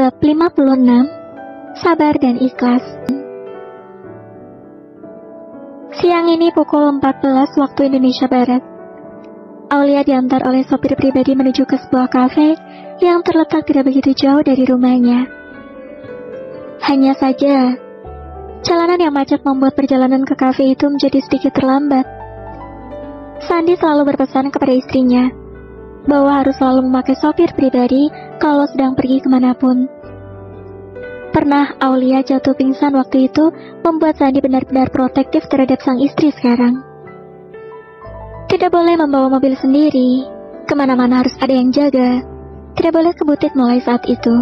Bab 56, Sabar dan Ikhlas. Siang ini pukul 14 waktu Indonesia Barat. Aulia diantar oleh sopir pribadi menuju ke sebuah kafe yang terletak tidak begitu jauh dari rumahnya. Hanya saja, jalanan yang macet membuat perjalanan ke kafe itu menjadi sedikit terlambat. Sandi selalu berpesan kepada istrinya bahwa harus selalu memakai sopir pribadi kalau sedang pergi kemanapun. Pernah Aulia jatuh pingsan waktu itu membuat Sandi benar-benar protektif terhadap sang istri sekarang. Tidak boleh membawa mobil sendiri, kemana-mana harus ada yang jaga. Tidak boleh ke butik mulai saat itu.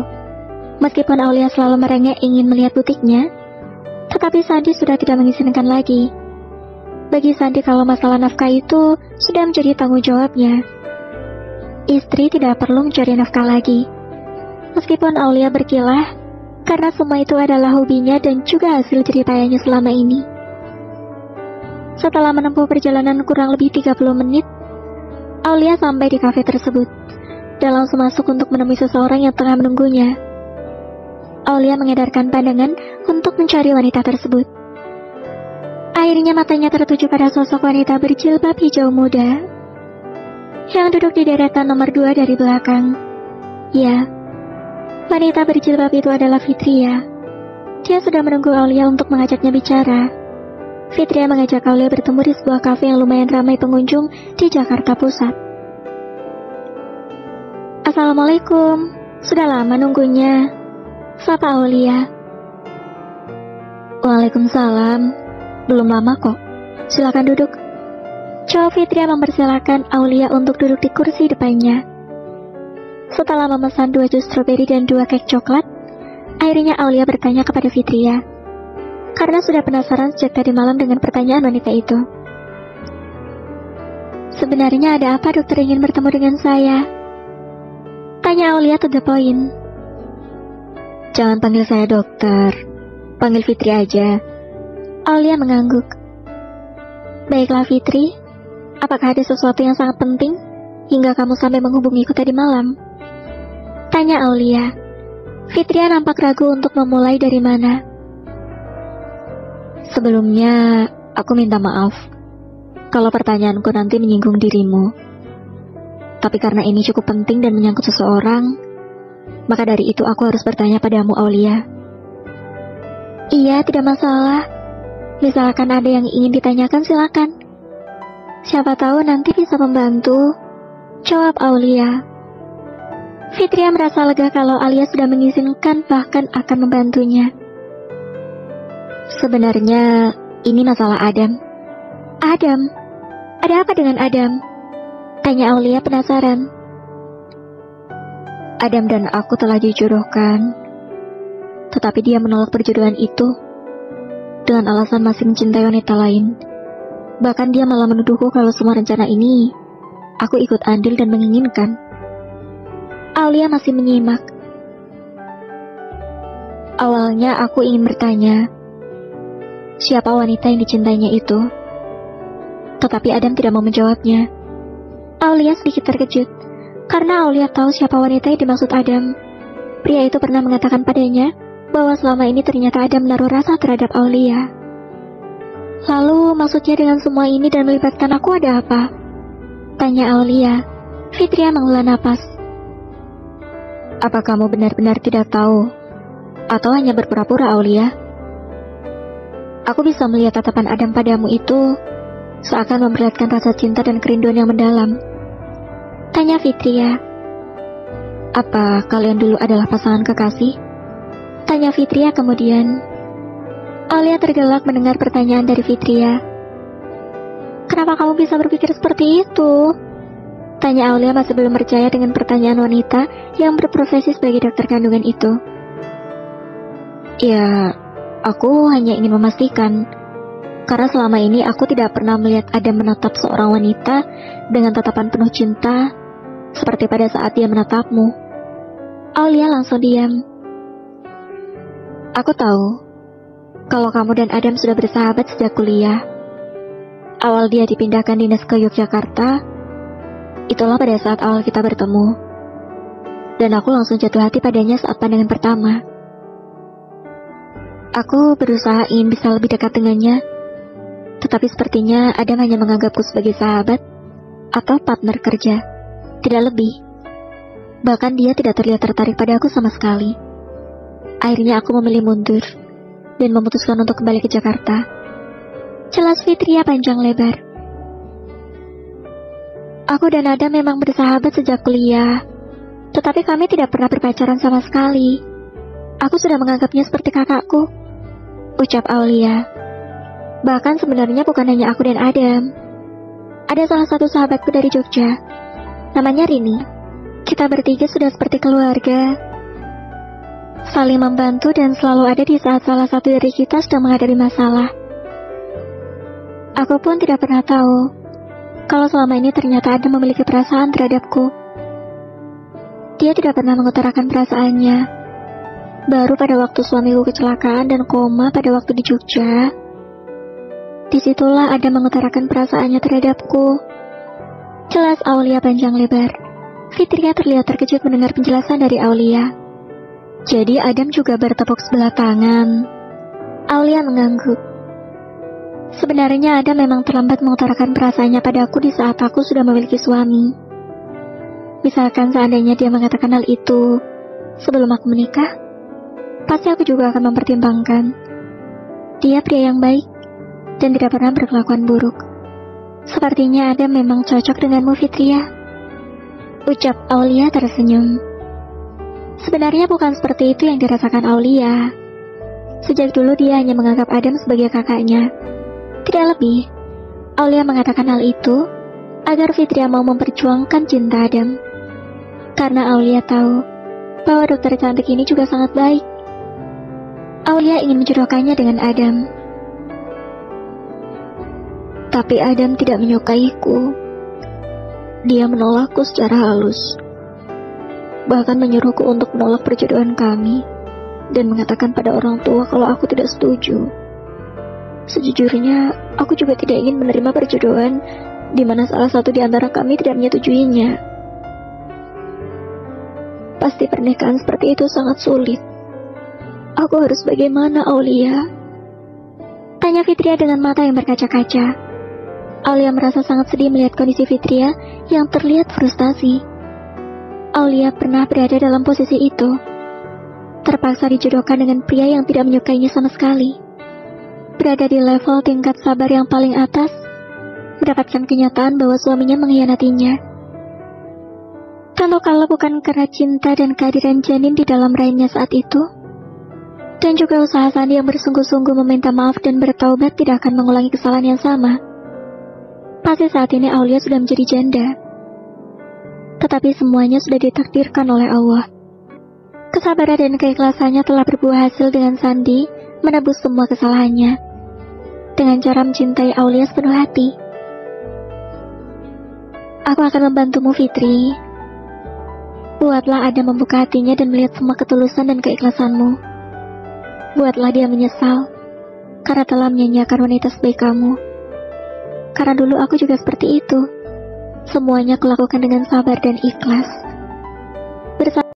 Meskipun Aulia selalu merengek ingin melihat butiknya, tetapi Sandi sudah tidak mengizinkan lagi. Bagi Sandi kalau masalah nafkah itu sudah menjadi tanggung jawabnya. Istri tidak perlu mencari nafkah lagi. Meskipun Aulia berkilah, karena semua itu adalah hobinya dan juga hasil jeripayanya selama ini. Setelah menempuh perjalanan kurang lebih 30 menit, Aulia sampai di kafe tersebut dan langsung masuk untuk menemui seseorang yang tengah menunggunya. Aulia mengedarkan pandangan untuk mencari wanita tersebut. Akhirnya matanya tertuju pada sosok wanita berjilbab hijau muda yang duduk di deretan nomor 2 dari belakang. Ya, wanita berjilbab itu adalah Fitria. Dia sudah menunggu Aulia untuk mengajaknya bicara. Fitria mengajak Aulia bertemu di sebuah kafe yang lumayan ramai pengunjung di Jakarta Pusat. Assalamualaikum, sudah lama nunggunya, sapa Aulia. Waalaikumsalam, belum lama kok, silakan duduk. Jawab Fitria mempersilahkan Aulia untuk duduk di kursi depannya. Setelah memesan 2 jus stroberi dan 2 kek coklat, akhirnya Aulia bertanya kepada Fitria, karena sudah penasaran sejak tadi malam dengan pertanyaan wanita itu. Sebenarnya ada apa dokter ingin bertemu dengan saya? Tanya Aulia to the point. Jangan panggil saya dokter, panggil Fitri aja. Aulia mengangguk. Baiklah Fitri, apakah ada sesuatu yang sangat penting hingga kamu sampai menghubungiku tadi malam? Tanya Aulia. Fitria nampak ragu untuk memulai dari mana. Sebelumnya, aku minta maaf kalau pertanyaanku nanti menyinggung dirimu. Tapi karena ini cukup penting dan menyangkut seseorang, maka dari itu aku harus bertanya padamu, Aulia. Iya, tidak masalah. Misalkan ada yang ingin ditanyakan, silakan. Siapa tahu nanti bisa membantu, jawab Aulia. Fitria merasa lega kalau Aulia sudah mengizinkan bahkan akan membantunya. Sebenarnya ini masalah Adam. Adam? Ada apa dengan Adam? Tanya Aulia penasaran. Adam dan aku telah dijodohkan, tetapi dia menolak perjodohan itu dengan alasan masih mencintai wanita lain. Bahkan dia malah menuduhku kalau semua rencana ini aku ikut andil dan menginginkan. Aulia masih menyimak. Awalnya aku ingin bertanya, siapa wanita yang dicintainya itu? Tetapi Adam tidak mau menjawabnya. Aulia sedikit terkejut, karena Aulia tahu siapa wanita yang dimaksud Adam. Pria itu pernah mengatakan padanya bahwa selama ini ternyata Adam menaruh rasa terhadap Aulia. Lalu maksudnya dengan semua ini dan melibatkan aku ada apa? Tanya Aulia. Fitria menghela napas. Apa kamu benar-benar tidak tahu? Atau hanya berpura-pura, Aulia? Aku bisa melihat tatapan Adam padamu itu seakan memperlihatkan rasa cinta dan kerinduan yang mendalam. Tanya Fitria. Apa kalian dulu adalah pasangan kekasih? Tanya Fitria kemudian. Aulia tergelak mendengar pertanyaan dari Fitria. Kenapa kamu bisa berpikir seperti itu? Tanya Aulia masih belum percaya dengan pertanyaan wanita yang berprofesi sebagai dokter kandungan itu. Ya, aku hanya ingin memastikan, karena selama ini aku tidak pernah melihat Adam menatap seorang wanita dengan tatapan penuh cinta seperti pada saat dia menatapmu. Aulia langsung diam. Aku tahu kalau kamu dan Adam sudah bersahabat sejak kuliah. Awal dia dipindahkan dinas ke Yogyakarta, itulah pada saat awal kita bertemu. dan aku langsung jatuh hati padanya saat pandangan pertama. Aku berusaha ingin bisa lebih dekat dengannya, tetapi sepertinya Adam hanya menganggapku sebagai sahabat atau partner kerja, tidak lebih. Bahkan dia tidak terlihat tertarik pada aku sama sekali. Akhirnya aku memilih mundur dan memutuskan untuk kembali ke Jakarta. Celas Fitria panjang lebar. Aku dan Adam memang bersahabat sejak kuliah, tetapi kami tidak pernah berpacaran sama sekali. Aku sudah menganggapnya seperti kakakku, ucap Aulia. Bahkan sebenarnya bukan hanya aku dan Adam. Ada salah satu sahabatku dari Jogja, namanya Rini. Kita bertiga sudah seperti keluarga, saling membantu dan selalu ada di saat salah satu dari kita sedang menghadapi masalah. Aku pun tidak pernah tahu kalau selama ini ternyata Adam memiliki perasaan terhadapku. Dia tidak pernah mengutarakan perasaannya. Baru pada waktu suamiku kecelakaan dan koma pada waktu di Jogja, disitulah Adam mengutarakan perasaannya terhadapku. Jelas Aulia panjang lebar. Fitria terlihat terkejut mendengar penjelasan dari Aulia. Jadi Adam juga bertepuk sebelah tangan. Aulia mengangguk. Sebenarnya Adam memang terlambat mengutarakan perasaannya padaku di saat aku sudah memiliki suami. Misalkan seandainya dia mengatakan hal itu sebelum aku menikah, pasti aku juga akan mempertimbangkan. Dia pria yang baik dan tidak pernah berkelakuan buruk. Sepertinya Adam memang cocok denganmu, Fitria, ucap Aulia tersenyum. Sebenarnya bukan seperti itu yang dirasakan Aulia. Sejak dulu dia hanya menganggap Adam sebagai kakaknya, tidak lebih. Aulia mengatakan hal itu agar Fitria mau memperjuangkan cinta Adam. Karena Aulia tahu bahwa dokter cantik ini juga sangat baik. Aulia ingin menjodohkannya dengan Adam. Tapi Adam tidak menyukaiku. Dia menolakku secara halus, bahkan menyuruhku untuk menolak perjodohan kami dan mengatakan pada orang tua kalau aku tidak setuju. Sejujurnya, aku juga tidak ingin menerima perjodohan di mana salah satu di antara kami tidak menyetujuinya. Pasti pernikahan seperti itu sangat sulit. Aku harus bagaimana, Aulia? Tanya Fitria dengan mata yang berkaca-kaca. Aulia merasa sangat sedih melihat kondisi Fitria yang terlihat frustasi. Aulia pernah berada dalam posisi itu, terpaksa dijodohkan dengan pria yang tidak menyukainya sama sekali, berada di level tingkat sabar yang paling atas, mendapatkan kenyataan bahwa suaminya mengkhianatinya. Tentu kalau bukan karena cinta dan kehadiran janin di dalam rahimnya saat itu, dan juga usaha Sandi yang bersungguh-sungguh meminta maaf dan bertaubat tidak akan mengulangi kesalahan yang sama, pasti saat ini Aulia sudah menjadi janda. Tetapi semuanya sudah ditakdirkan oleh Allah. Kesabaran dan keikhlasannya telah berbuah hasil dengan Sandi menebus semua kesalahannya dengan cara mencintai Aulia sepenuh hati. Aku akan membantumu, Fitri. Buatlah Adam membuka hatinya dan melihat semua ketulusan dan keikhlasanmu. Buatlah dia menyesal karena telah menyanyiakan wanita sebaik kamu. Karena dulu aku juga seperti itu. Semuanya kulakukan dengan sabar dan ikhlas. Bersama